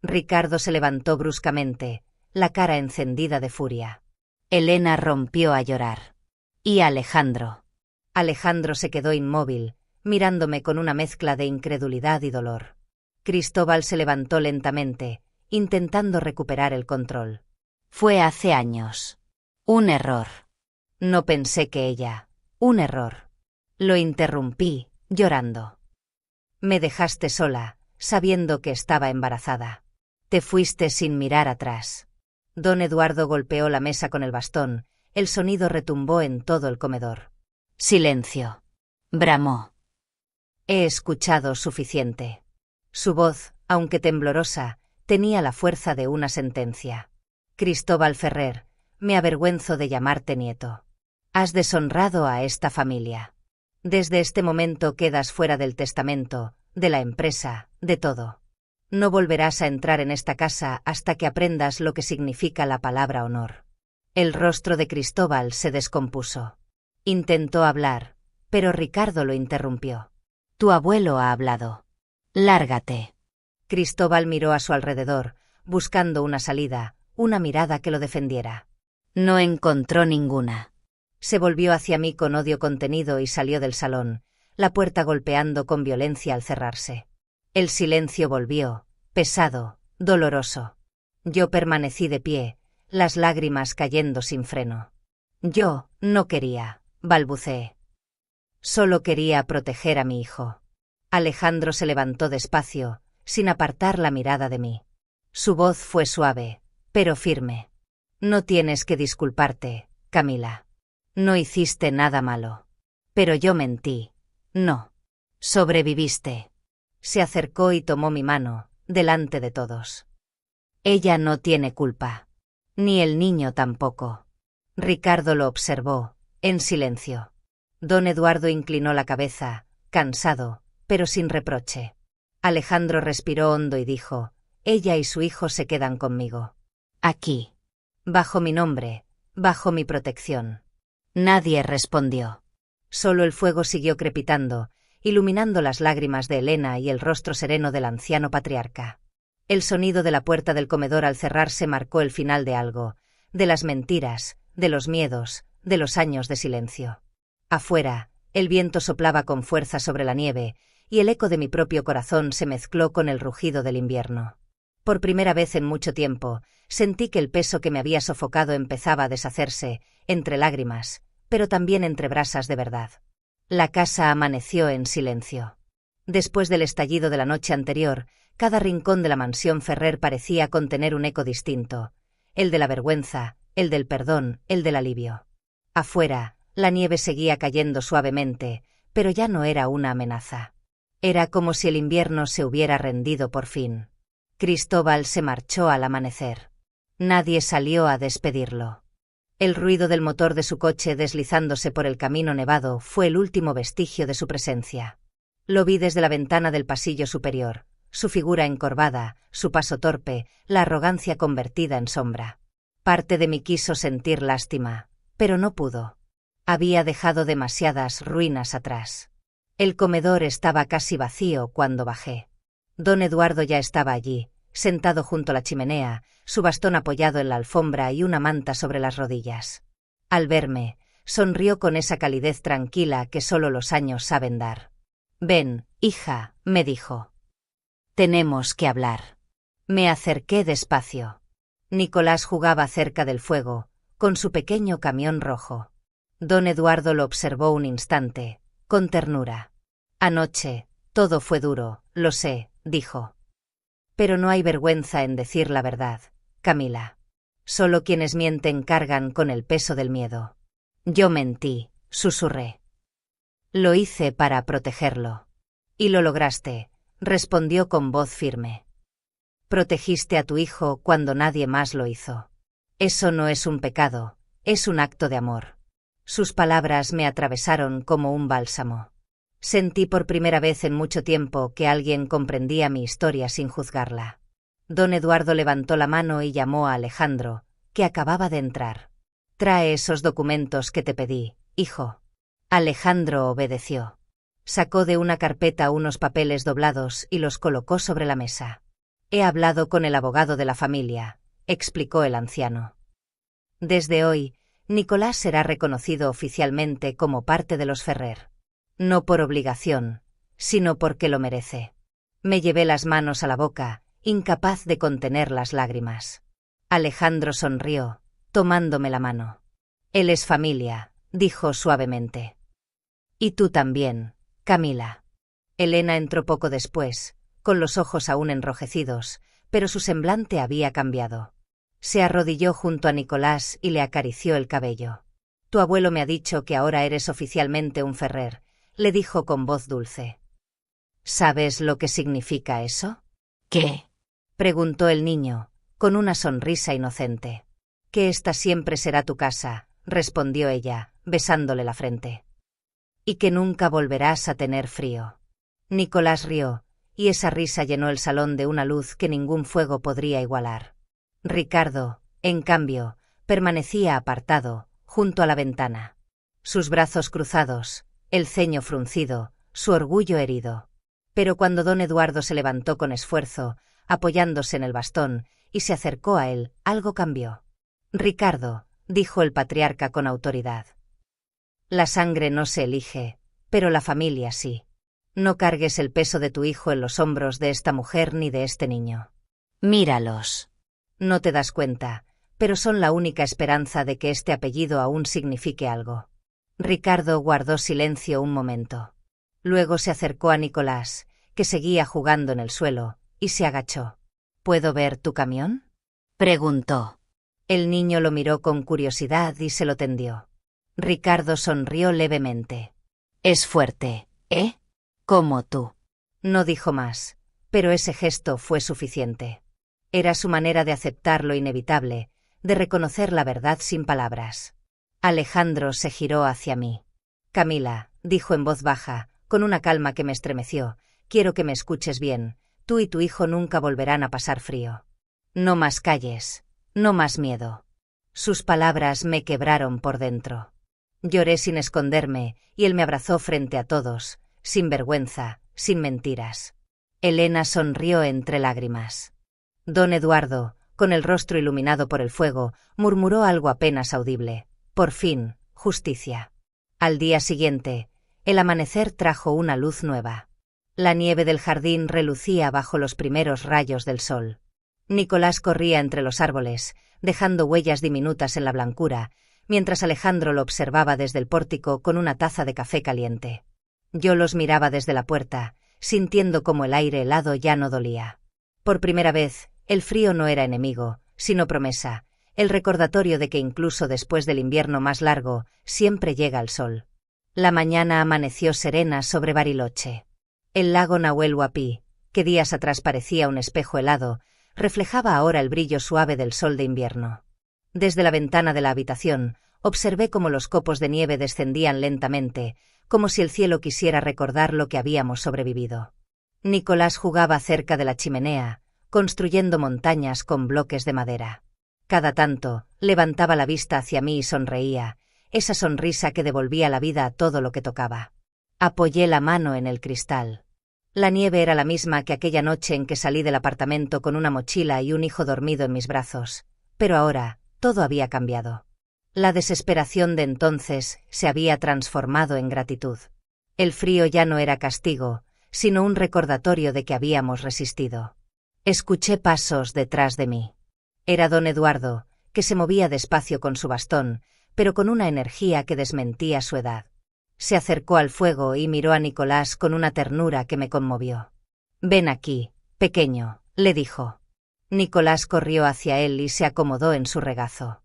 Ricardo se levantó bruscamente, la cara encendida de furia. Elena rompió a llorar. ¿Y Alejandro? Alejandro se quedó inmóvil, mirándome con una mezcla de incredulidad y dolor. Cristóbal se levantó lentamente, intentando recuperar el control. Fue hace años. Un error. No pensé que ella. Un error. Lo interrumpí, llorando. Me dejaste sola, sabiendo que estaba embarazada. Te fuiste sin mirar atrás. Don Eduardo golpeó la mesa con el bastón, el sonido retumbó en todo el comedor. Silencio. Bramó. He escuchado suficiente. Su voz, aunque temblorosa, tenía la fuerza de una sentencia. Cristóbal Ferrer, me avergüenzo de llamarte nieto. Has deshonrado a esta familia. Desde este momento quedas fuera del testamento, de la empresa, de todo. No volverás a entrar en esta casa hasta que aprendas lo que significa la palabra honor. El rostro de Cristóbal se descompuso. Intentó hablar, pero Ricardo lo interrumpió. Tu abuelo ha hablado. Lárgate. Cristóbal miró a su alrededor, buscando una salida, una mirada que lo defendiera. No encontró ninguna. Se volvió hacia mí con odio contenido y salió del salón, la puerta golpeando con violencia al cerrarse. El silencio volvió, pesado, doloroso. Yo permanecí de pie, las lágrimas cayendo sin freno. Yo no quería, balbuceé. Solo quería proteger a mi hijo. Alejandro se levantó despacio, sin apartar la mirada de mí. Su voz fue suave, pero firme. No tienes que disculparte, Camila. No hiciste nada malo. Pero yo mentí. No. Sobreviviste. Se acercó y tomó mi mano, delante de todos. Ella no tiene culpa. Ni el niño tampoco. Ricardo lo observó, en silencio. Don Eduardo inclinó la cabeza, cansado, pero sin reproche. Alejandro respiró hondo y dijo, ella y su hijo se quedan conmigo. Aquí. Bajo mi nombre, bajo mi protección. Nadie respondió. Solo el fuego siguió crepitando, iluminando las lágrimas de Elena y el rostro sereno del anciano patriarca. El sonido de la puerta del comedor al cerrarse marcó el final de algo, de las mentiras, de los miedos, de los años de silencio. Afuera, el viento soplaba con fuerza sobre la nieve, y el eco de mi propio corazón se mezcló con el rugido del invierno. Por primera vez en mucho tiempo, sentí que el peso que me había sofocado empezaba a deshacerse, entre lágrimas, pero también entre brasas de verdad. La casa amaneció en silencio. Después del estallido de la noche anterior, cada rincón de la mansión Ferrer parecía contener un eco distinto, el de la vergüenza, el del perdón, el del alivio. Afuera, la nieve seguía cayendo suavemente, pero ya no era una amenaza. Era como si el invierno se hubiera rendido por fin. Cristóbal se marchó al amanecer. Nadie salió a despedirlo. El ruido del motor de su coche deslizándose por el camino nevado fue el último vestigio de su presencia. Lo vi desde la ventana del pasillo superior, su figura encorvada, su paso torpe, la arrogancia convertida en sombra. Parte de mí quiso sentir lástima, pero no pudo. Había dejado demasiadas ruinas atrás. El comedor estaba casi vacío cuando bajé. Don Eduardo ya estaba allí, sentado junto a la chimenea, su bastón apoyado en la alfombra y una manta sobre las rodillas. Al verme, sonrió con esa calidez tranquila que solo los años saben dar. «Ven, hija», me dijo. «Tenemos que hablar». Me acerqué despacio. Nicolás jugaba cerca del fuego, con su pequeño camión rojo. Don Eduardo lo observó un instante, con ternura. «Anoche, todo fue duro, lo sé», dijo. «Pero no hay vergüenza en decir la verdad, Camila. Solo quienes mienten cargan con el peso del miedo». «Yo mentí», susurré. «Lo hice para protegerlo». «Y lo lograste», respondió con voz firme. «Protegiste a tu hijo cuando nadie más lo hizo. Eso no es un pecado, es un acto de amor». Sus palabras me atravesaron como un bálsamo. Sentí por primera vez en mucho tiempo que alguien comprendía mi historia sin juzgarla. Don Eduardo levantó la mano y llamó a Alejandro, que acababa de entrar. «Trae esos documentos que te pedí, hijo». Alejandro obedeció. Sacó de una carpeta unos papeles doblados y los colocó sobre la mesa. «He hablado con el abogado de la familia. explicó el anciano. Desde hoy, Nicolás será reconocido oficialmente como parte de los Ferrer. No por obligación, sino porque lo merece. Me llevé las manos a la boca, incapaz de contener las lágrimas. Alejandro sonrió, tomándome la mano. Él es familia, dijo suavemente. Y tú también, Camila. Elena entró poco después, con los ojos aún enrojecidos, pero su semblante había cambiado. Se arrodilló junto a Nicolás y le acarició el cabello. Tu abuelo me ha dicho que ahora eres oficialmente un Ferrer, le dijo con voz dulce. ¿Sabes lo que significa eso? ¿Qué? Preguntó el niño, con una sonrisa inocente. Que esta siempre será tu casa, respondió ella, besándole la frente. Y que nunca volverás a tener frío. Nicolás rió, y esa risa llenó el salón de una luz que ningún fuego podría igualar. Ricardo, en cambio, permanecía apartado, junto a la ventana. Sus brazos cruzados, el ceño fruncido, su orgullo herido. Pero cuando don Eduardo se levantó con esfuerzo, apoyándose en el bastón, y se acercó a él, algo cambió. Ricardo, dijo el patriarca con autoridad. La sangre no se elige, pero la familia sí. No cargues el peso de tu hijo en los hombros de esta mujer ni de este niño. Míralos. No te das cuenta, pero son la única esperanza de que este apellido aún signifique algo. Ricardo guardó silencio un momento. Luego se acercó a Nicolás, que seguía jugando en el suelo, y se agachó. ¿Puedo ver tu camión? Preguntó. El niño lo miró con curiosidad y se lo tendió. Ricardo sonrió levemente. Es fuerte, ¿eh? Como tú. No dijo más, pero ese gesto fue suficiente. Era su manera de aceptar lo inevitable, de reconocer la verdad sin palabras. Alejandro se giró hacia mí. Camila, dijo en voz baja, con una calma que me estremeció, quiero que me escuches bien, tú y tu hijo nunca volverán a pasar frío. No más calles, no más miedo. Sus palabras me quebraron por dentro. Lloré sin esconderme, y él me abrazó frente a todos, sin vergüenza, sin mentiras. Elena sonrió entre lágrimas. Don Eduardo, con el rostro iluminado por el fuego, murmuró algo apenas audible. Por fin, justicia. Al día siguiente, el amanecer trajo una luz nueva. La nieve del jardín relucía bajo los primeros rayos del sol. Nicolás corría entre los árboles, dejando huellas diminutas en la blancura, mientras Alejandro lo observaba desde el pórtico con una taza de café caliente. Yo los miraba desde la puerta, sintiendo como el aire helado ya no dolía. Por primera vez, el frío no era enemigo, sino promesa, el recordatorio de que incluso después del invierno más largo, siempre llega el sol. La mañana amaneció serena sobre Bariloche. El lago Nahuel Huapi, que días atrás parecía un espejo helado, reflejaba ahora el brillo suave del sol de invierno. Desde la ventana de la habitación, observé cómo los copos de nieve descendían lentamente, como si el cielo quisiera recordar lo que habíamos sobrevivido. Nicolás jugaba cerca de la chimenea, construyendo montañas con bloques de madera. Cada tanto, levantaba la vista hacia mí y sonreía, esa sonrisa que devolvía la vida a todo lo que tocaba. Apoyé la mano en el cristal. La nieve era la misma que aquella noche en que salí del apartamento con una mochila y un hijo dormido en mis brazos, pero ahora, todo había cambiado. La desesperación de entonces se había transformado en gratitud. El frío ya no era castigo, sino un recordatorio de que habíamos resistido. Escuché pasos detrás de mí. Era don Eduardo, que se movía despacio con su bastón, pero con una energía que desmentía su edad. Se acercó al fuego y miró a Nicolás con una ternura que me conmovió. «Ven aquí, pequeño», le dijo. Nicolás corrió hacia él y se acomodó en su regazo.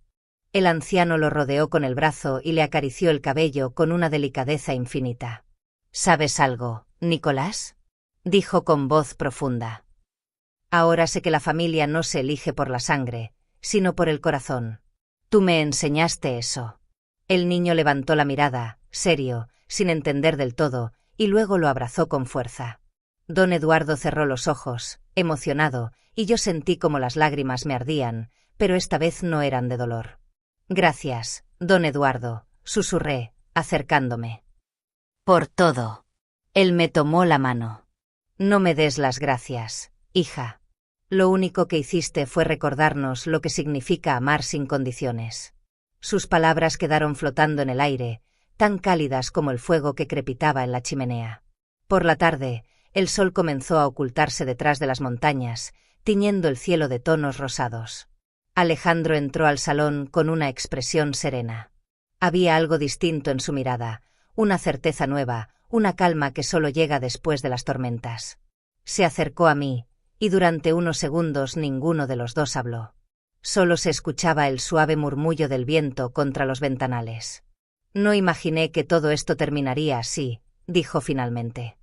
El anciano lo rodeó con el brazo y le acarició el cabello con una delicadeza infinita. «¿Sabes algo, Nicolás?», dijo con voz profunda. «Ahora sé que la familia no se elige por la sangre, sino por el corazón. Tú me enseñaste eso». El niño levantó la mirada, serio, sin entender del todo, y luego lo abrazó con fuerza. Don Eduardo cerró los ojos, emocionado, y yo sentí como las lágrimas me ardían, pero esta vez no eran de dolor. «Gracias, don Eduardo», susurré, acercándome. Por todo. Él me tomó la mano. «No me des las gracias, hija». Lo único que hiciste fue recordarnos lo que significa amar sin condiciones. Sus palabras quedaron flotando en el aire, tan cálidas como el fuego que crepitaba en la chimenea. Por la tarde, el sol comenzó a ocultarse detrás de las montañas, tiñendo el cielo de tonos rosados. Alejandro entró al salón con una expresión serena. Había algo distinto en su mirada, una certeza nueva, una calma que solo llega después de las tormentas. Se acercó a mí, y durante unos segundos ninguno de los dos habló. Solo se escuchaba el suave murmullo del viento contra los ventanales. No imaginé que todo esto terminaría así, dijo finalmente.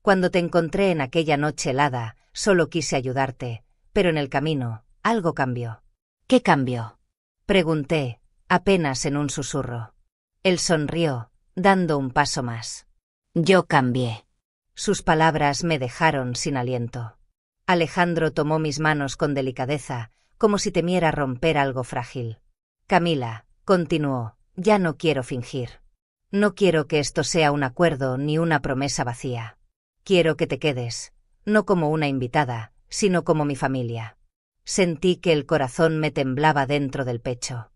Cuando te encontré en aquella noche helada, solo quise ayudarte, pero en el camino, algo cambió. ¿Qué cambió? Pregunté, apenas en un susurro. Él sonrió, dando un paso más. Yo cambié. Sus palabras me dejaron sin aliento. Alejandro tomó mis manos con delicadeza, como si temiera romper algo frágil. Camila, continuó, ya no quiero fingir. No quiero que esto sea un acuerdo ni una promesa vacía. Quiero que te quedes, no como una invitada, sino como mi familia. Sentí que el corazón me temblaba dentro del pecho.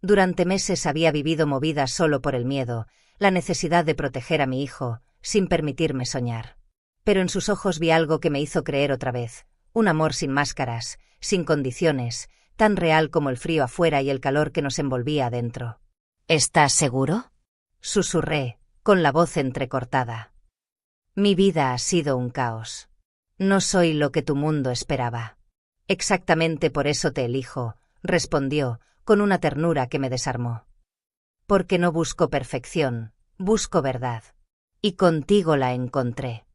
Durante meses había vivido movida solo por el miedo, la necesidad de proteger a mi hijo, sin permitirme soñar. Pero en sus ojos vi algo que me hizo creer otra vez, un amor sin máscaras, sin condiciones, tan real como el frío afuera y el calor que nos envolvía adentro. ¿Estás seguro? Susurré, con la voz entrecortada. Mi vida ha sido un caos. No soy lo que tu mundo esperaba. Exactamente por eso te elijo, respondió, con una ternura que me desarmó. Porque no busco perfección, busco verdad. Y contigo la encontré.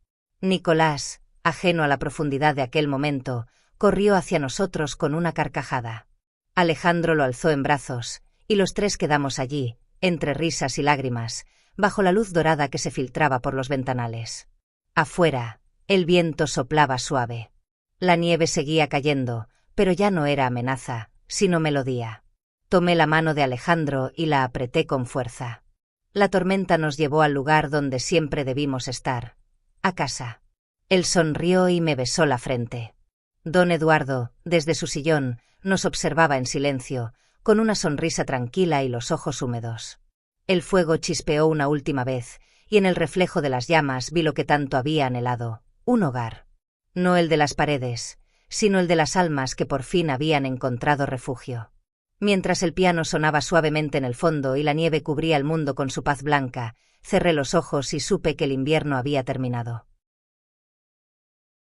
Nicolás, ajeno a la profundidad de aquel momento, corrió hacia nosotros con una carcajada. Alejandro lo alzó en brazos, y los tres quedamos allí, entre risas y lágrimas, bajo la luz dorada que se filtraba por los ventanales. Afuera, el viento soplaba suave. La nieve seguía cayendo, pero ya no era amenaza, sino melodía. Tomé la mano de Alejandro y la apreté con fuerza. La tormenta nos llevó al lugar donde siempre debimos estar, a casa. Él sonrió y me besó la frente. Don Eduardo, desde su sillón, nos observaba en silencio, con una sonrisa tranquila y los ojos húmedos. El fuego chispeó una última vez, y en el reflejo de las llamas vi lo que tanto había anhelado, un hogar. No el de las paredes, sino el de las almas que por fin habían encontrado refugio. Mientras el piano sonaba suavemente en el fondo y la nieve cubría el mundo con su paz blanca, cerré los ojos y supe que el invierno había terminado.